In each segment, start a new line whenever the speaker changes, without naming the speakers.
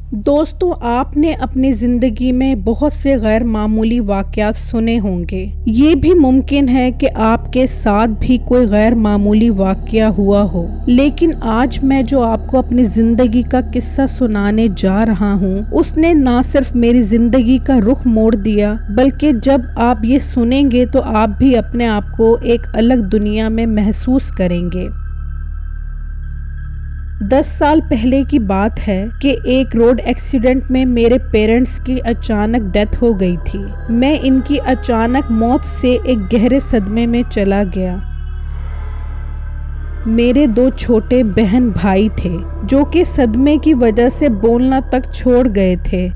دوستوں، آپ نے اپنی زندگی میں بہت سے غیر معمولی واقعات سنے ہوں گے۔ یہ بھی ممکن ہے کہ آپ کے ساتھ بھی کوئی غیر معمولی واقعہ ہوا ہو، لیکن آج میں جو آپ کو اپنی زندگی کا قصہ سنانے جا رہا ہوں، اس نے نہ صرف میری زندگی کا رخ موڑ دیا، بلکہ جب آپ یہ سنیں گے تو آپ بھی اپنے آپ کو ایک الگ دنیا میں محسوس کریں گے۔ 10 سال پہلے کی بات ہے کہ ایک روڈ ایکسیڈنٹ میں میرے پیرنٹس کی اچانک ڈیتھ ہو گئی تھی۔ میں ان کی اچانک موت سے ایک گہرے صدمے میں چلا گیا۔ میرے 2 چھوٹے بہن بھائی تھے جو کہ صدمے کی وجہ سے بولنا تک چھوڑ گئے تھے۔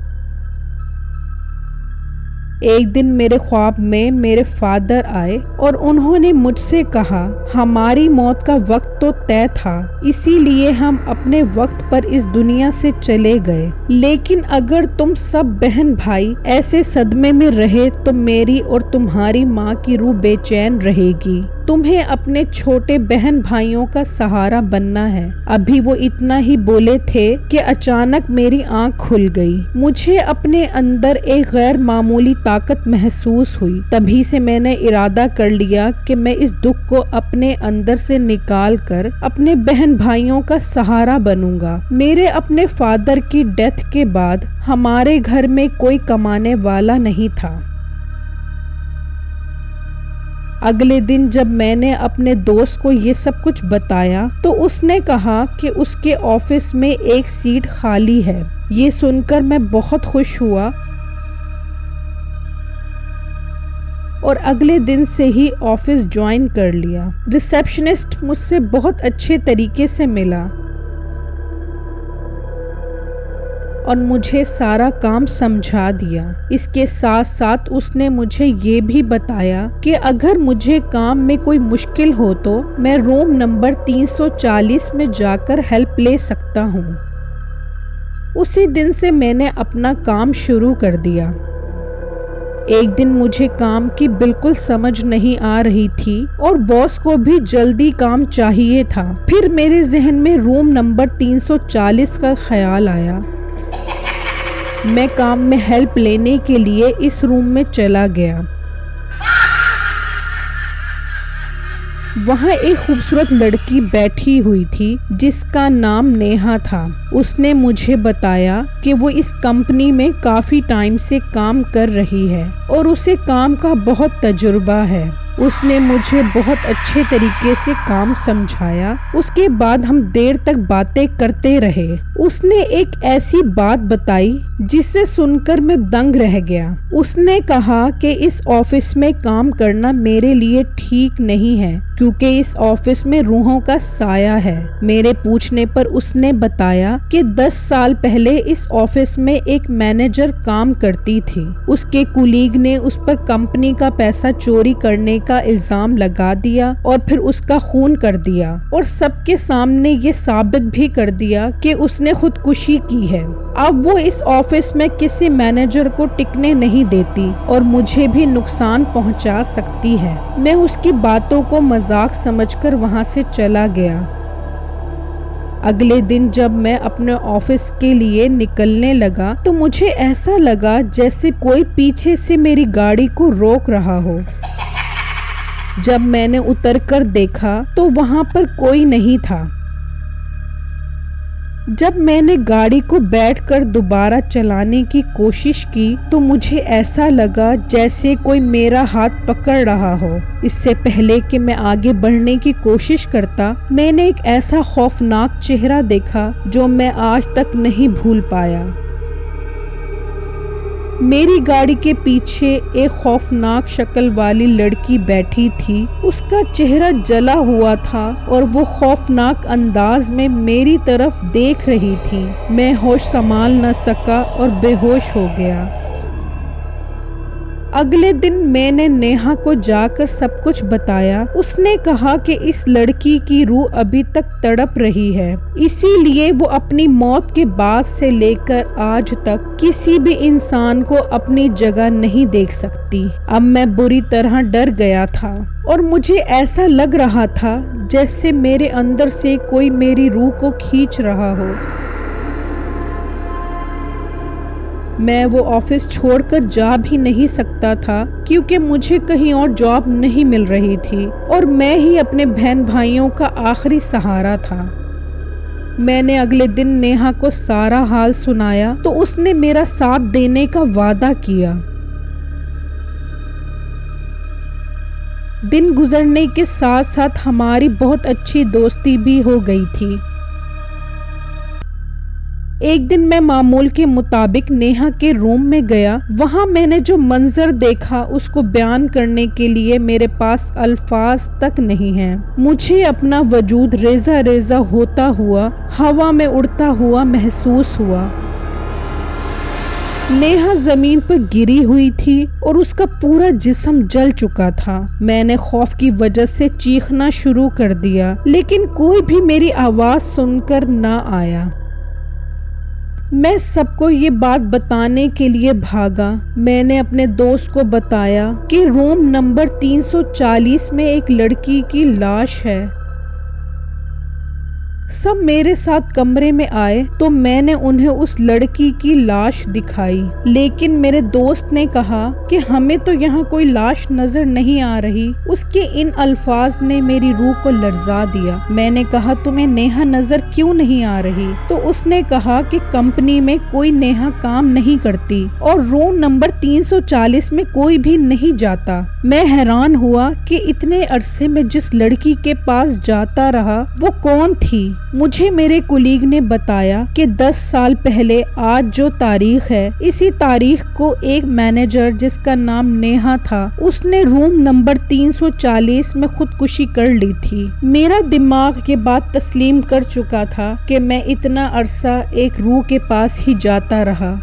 ایک دن میرے خواب میں میرے فادر آئے اور انہوں نے مجھ سے کہا، ہماری موت کا وقت تو طے تھا، اسی لیے ہم اپنے وقت پر اس دنیا سے چلے گئے، لیکن اگر تم سب بہن بھائی ایسے صدمے میں رہے تو میری اور تمہاری ماں کی روح بے چین رہے گی۔ تمہیں اپنے چھوٹے بہن بھائیوں کا سہارا بننا ہے۔ ابھی وہ اتنا ہی بولے تھے کہ اچانک میری آنکھ کھل گئی۔ مجھے اپنے اندر ایک غیر معمولی طاقت محسوس ہوئی۔ تبھی سے میں نے ارادہ کر لیا کہ میں اس دکھ کو اپنے اندر سے نکال کر اپنے بہن بھائیوں کا سہارا بنوں گا۔ میرے اپنے فادر کی ڈیتھ کے بعد ہمارے گھر میں کوئی کمانے والا نہیں تھا۔ اگلے دن جب میں نے اپنے دوست کو یہ سب کچھ بتایا تو اس نے کہا کہ اس کے آفس میں ایک سیٹ خالی ہے۔ یہ سن کر میں بہت خوش ہوا اور اگلے دن سے ہی آفس جوائن کر لیا۔ ریسیپشنسٹ مجھ سے بہت اچھے طریقے سے ملا اور مجھے سارا کام سمجھا دیا۔ اس کے ساتھ ساتھ اس نے مجھے یہ بھی بتایا کہ اگر مجھے کام میں کوئی مشکل ہو تو میں روم نمبر 340 میں جا کر ہیلپ لے سکتا ہوں۔ اسی دن سے میں نے اپنا کام شروع کر دیا۔ ایک دن مجھے کام کی بالکل سمجھ نہیں آ رہی تھی اور باس کو بھی جلدی کام چاہیے تھا۔ پھر میرے ذہن میں روم نمبر 340 کا خیال آیا۔ میں کام میں ہیلپ لینے کے لیے اس روم میں چلا گیا۔ وہاں ایک خوبصورت لڑکی بیٹھی ہوئی تھی جس کا نام نیہا تھا۔ اس نے مجھے بتایا کہ وہ اس کمپنی میں کافی ٹائم سے کام کر رہی ہے اور اسے کام کا بہت تجربہ ہے۔ اس نے مجھے بہت اچھے طریقے سے کام سمجھایا۔ اس کے بعد ہم دیر تک باتیں کرتے رہے۔ اس نے ایک ایسی بات بتائی جسے سن کر میں دنگ رہ گیا۔ اس نے کہا کہ اس آفس میں کام کرنا میرے لیے ٹھیک نہیں ہے کیونکہ اس آفس میں روحوں کا سایہ ہے۔ میرے پوچھنے پر اس نے بتایا کہ 10 سال پہلے اس آفس میں ایک مینیجر کام کرتی تھی۔ اس کے کولیگ نے اس پر کمپنی کا پیسہ چوری کرنے کا الزام لگا دیا اور پھر اس کا خون کر دیا اور سب کے سامنے یہ ثابت بھی کر دیا کہ اس نے خودکشی کی ہے۔ اب وہ اس آفس میں کسی مینیجر کو ٹکنے نہیں دیتی اور مجھے بھی نقصان پہنچا سکتی ہے۔ میں اس کی باتوں کو مذاق سمجھ کر وہاں سے چلا گیا۔ اگلے دن جب میں اپنے آفس کے لیے نکلنے لگا تو مجھے ایسا لگا جیسے کوئی پیچھے سے میری گاڑی کو روک رہا ہو۔ جب میں نے اتر کر دیکھا تو وہاں پر کوئی نہیں تھا۔ جب میں نے گاڑی کو بیٹھ کر دوبارہ چلانے کی کوشش کی تو مجھے ایسا لگا جیسے کوئی میرا ہاتھ پکڑ رہا ہو۔ اس سے پہلے کہ میں آگے بڑھنے کی کوشش کرتا، میں نے ایک ایسا خوفناک چہرہ دیکھا جو میں آج تک نہیں بھول پایا۔ میری گاڑی کے پیچھے ایک خوفناک شکل والی لڑکی بیٹھی تھی۔ اس کا چہرہ جلا ہوا تھا اور وہ خوفناک انداز میں میری طرف دیکھ رہی تھی۔ میں ہوش سنبھال نہ سکا اور بے ہوش ہو گیا۔ اگلے دن میں نے نیہا کو جا کر سب کچھ بتایا۔ اس نے کہا کہ اس لڑکی کی روح ابھی تک تڑپ رہی ہے، اسی لیے وہ اپنی موت کے بعد سے لے کر آج تک کسی بھی انسان کو اپنی جگہ نہیں دیکھ سکتی۔ اب میں بری طرح ڈر گیا تھا اور مجھے ایسا لگ رہا تھا جیسے میرے اندر سے کوئی میری روح کو کھینچ رہا ہو۔ میں وہ آفس چھوڑ کر جا بھی نہیں سکتا تھا کیونکہ مجھے کہیں اور جاب نہیں مل رہی تھی اور میں ہی اپنے بہن بھائیوں کا آخری سہارا تھا۔ میں نے اگلے دن نیہا کو سارا حال سنایا تو اس نے میرا ساتھ دینے کا وعدہ کیا۔ دن گزرنے کے ساتھ ساتھ ہماری بہت اچھی دوستی بھی ہو گئی تھی۔ ایک دن میں معمول کے مطابق نیہا کے روم میں گیا۔ وہاں میں نے جو منظر دیکھا اس کو بیان کرنے کے لیے میرے پاس الفاظ تک نہیں ہیں۔ مجھے اپنا وجود ریزہ ریزہ ہوتا ہوا ہوا میں اڑتا ہوا محسوس ہوا۔ نیہا زمین پر گری ہوئی تھی اور اس کا پورا جسم جل چکا تھا۔ میں نے خوف کی وجہ سے چیخنا شروع کر دیا لیکن کوئی بھی میری آواز سن کر نہ آیا۔ میں سب کو یہ بات بتانے کے لیے بھاگا۔ میں نے اپنے دوست کو بتایا کہ روم نمبر 340 میں ایک لڑکی کی لاش ہے۔ سب میرے ساتھ کمرے میں آئے تو میں نے انہیں اس لڑکی کی لاش دکھائی، لیکن میرے دوست نے کہا کہ ہمیں تو یہاں کوئی لاش نظر نہیں آ رہی۔ اس کے ان الفاظ نے میری روح کو لرزا دیا۔ میں نے کہا تمہیں نیہا نظر کیوں نہیں آ رہی؟ تو اس نے کہا کہ کمپنی میں کوئی نیہا کام نہیں کرتی اور روم نمبر 340 میں کوئی بھی نہیں جاتا۔ میں حیران ہوا کہ اتنے عرصے میں جس لڑکی کے پاس جاتا رہا وہ کون تھی؟ مجھے میرے کولیگ نے بتایا کہ 10 سال پہلے آج جو تاریخ ہے، اسی تاریخ کو ایک مینیجر جس کا نام نیہا تھا، اس نے روم نمبر 340 میں خودکشی کر لی تھی۔ میرا دماغ یہ بات تسلیم کر چکا تھا کہ میں اتنا عرصہ ایک روح کے پاس ہی جاتا رہا۔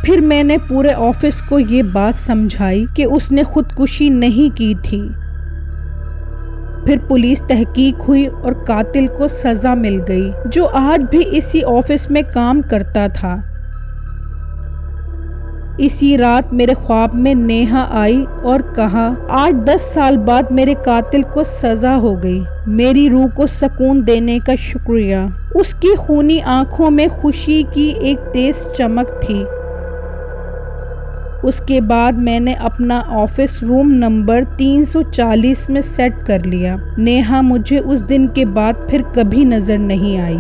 پھر میں نے پورے آفس کو یہ بات سمجھائی کہ اس نے خودکشی نہیں کی تھی۔ پھر پولیس تحقیق ہوئی اور قاتل کو سزا مل گئی، جو آج بھی اسی آفس میں کام کرتا تھا۔ اسی رات میرے خواب میں نیہا آئی اور کہا آج 10 سال بعد میرے قاتل کو سزا ہو گئی، میری روح کو سکون دینے کا شکریہ۔ اس کی خونی آنکھوں میں خوشی کی ایک تیز چمک تھی۔ اس کے بعد میں نے اپنا آفس روم نمبر 340 میں سیٹ کر لیا۔ نیہا مجھے اس دن کے بعد پھر کبھی نظر نہیں آئی۔